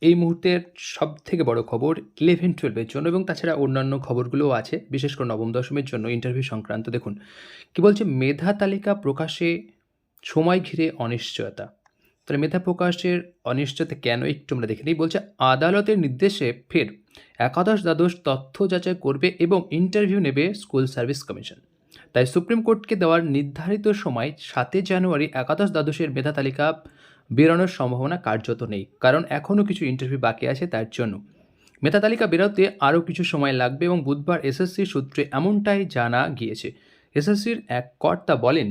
এই মুহূর্তের সবথেকে বড় খবর 11-12 জন্য এবং তাছাড়া অন্যান্য খবরগুলোও আছে, বিশেষ করে নবম দশমের জন্য ইন্টারভিউ সংক্রান্ত। দেখুন, কি বলছে, মেধা তালিকা প্রকাশে সময় ঘিরে অনিশ্চয়তা। তাহলে মেধা প্রকাশের অনিশ্চয়তা কেন, একটু আমরা দেখে নিই। বলছে, আদালতের নির্দেশে ফের একাদশ দ্বাদশ তথ্য যাচাই করবে এবং ইন্টারভিউ নেবে স্কুল সার্ভিস কমিশন। তাই সুপ্রিম কোর্টকে দেওয়ার নির্ধারিত সময় 7 জানুয়ারি একাদশ দ্বাদশের মেধা তালিকা বেরোনোর সম্ভাবনা কার্যত নেই, কারণ এখনও কিছু ইন্টারভিউ বাকি আছে। তার জন্য মেধা তালিকা বেরোতে আরও কিছু সময় লাগবে এবং বুধবার এসএসসি সূত্রে এমনটাই জানা গিয়েছে। এসএসসির এক কর্তা বলেন,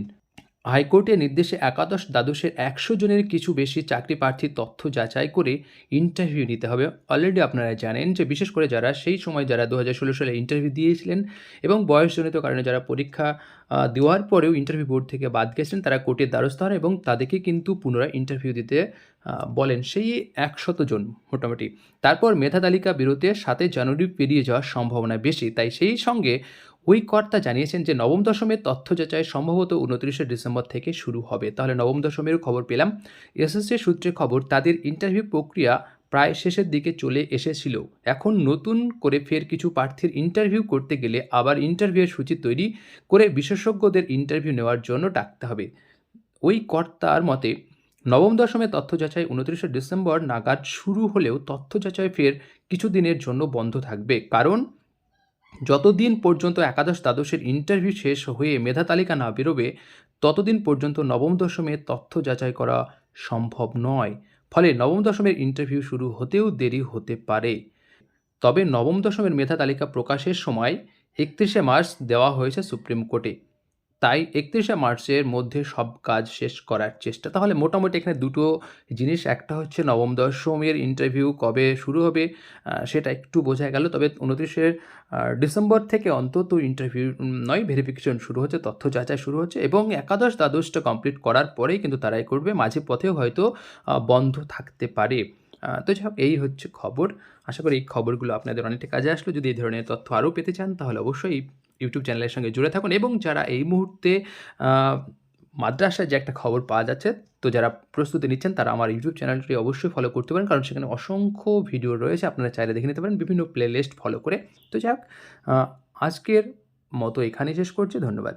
হাইকোর্টের নির্দেশে একাদশ দ্বাদশের 100 জনের কিছু বেশি চাকরি প্রার্থীর তথ্য যাচাই করে ইন্টারভিউ নিতে হবে। অলরেডি আপনারা জানেন যে বিশেষ করে যারা সেই সময় যারা 2016 সালে ইন্টারভিউ দিয়েছিলেন এবং বয়সজনিত কারণে যারা পরীক্ষা দেওয়ার পরেও ইন্টারভিউ বোর্ড থেকে বাদ গেছেন, তারা কোর্টের দ্বারস্থ হন এবং তাদেরকে কিন্তু পুনরায় ইন্টারভিউ দিতে বলেন সেই 100 জন মোটামুটি। তারপর মেধা তালিকা বেরোতে 7 জানুয়ারি পেরিয়ে যাওয়ার সম্ভাবনা বেশি। তাই সেই সঙ্গে ওই কর্তা জানিয়েছেন যে নবম দশমের তথ্য যাচাই সম্ভবত 29শে ডিসেম্বর থেকে শুরু হবে। তাহলে নবম দশমেরও খবর পেলাম। এসএসসি সূত্রে খবর, তাদের ইন্টারভিউ প্রক্রিয়া প্রায় শেষের দিকে চলে এসেছিল। এখন নতুন করে ফের কিছু প্রার্থীর ইন্টারভিউ করতে গেলে আবার ইন্টারভিউয়ের সূচি তৈরি করে বিশেষজ্ঞদের ইন্টারভিউ নেওয়ার জন্য ডাকতে হবে। ওই কর্তার মতে নবম দশমের তথ্য যাচাই 29শে ডিসেম্বর নাগাদ শুরু হলেও তথ্য যাচাই ফের কিছু দিনের জন্য বন্ধ থাকবে, কারণ যতদিন পর্যন্ত একাদশ দ্বাদশের ইন্টারভিউ শেষ হয়ে মেধা তালিকা না বেরোবে ততদিন পর্যন্ত নবম দশমের তথ্য যাচাই করা সম্ভব নয়। ফলে নবম দশমের ইন্টারভিউ শুরু হতেও দেরি হতে পারে। তবে নবম দশমের মেধা তালিকা প্রকাশের সময় 31শে মার্চ দেওয়া হয়েছে সুপ্রিম কোর্টে। তাই 31শে মার্চের মধ্যে সব কাজ শেষ করার চেষ্টা। তাহলে মোটামুটি এখানে দুটো জিনিস, একটা হচ্ছে নবম দশমের ইন্টারভিউ কবে শুরু হবে সেটা একটু বোঝা গেল। তবে 29শে ডিসেম্বর থেকে অন্তত ইন্টারভিউ নয়, ভেরিফিকেশন শুরু হচ্ছে, তথ্য যাচাই শুরু হচ্ছে এবং একাদশ দ্বাদশটা কমপ্লিট করার পরেই কিন্তু তারাই করবে। মাঝে পথেও হয়তো বন্ধ থাকতে পারে। তো যাই হোক, এই হচ্ছে খবর। আশা করি এই খবরগুলো আপনাদের অনেকটা কাজে আসলো। যদি এই ধরনের তথ্য আরও পেতে চান তাহলে অবশ্যই ইউটিউব চ্যানেলের সঙ্গে জুড়ে থাকুন। এবং যারা এই মুহূর্তে মাদ্রাসায় যে একটা খবর পাওয়া যাচ্ছে, তো যারা প্রস্তুতি নিচ্ছেন তারা আমার ইউটিউব চ্যানেলটি অবশ্যই ফলো করতে পারেন, কারণ সেখানে অসংখ্য ভিডিও রয়েছে, আপনারা চাইলে দেখে নিতে পারেন বিভিন্ন প্লে লিস্ট ফলো করে। তো যাই হোক, আজকের মতো এখানেই শেষ করছি। ধন্যবাদ।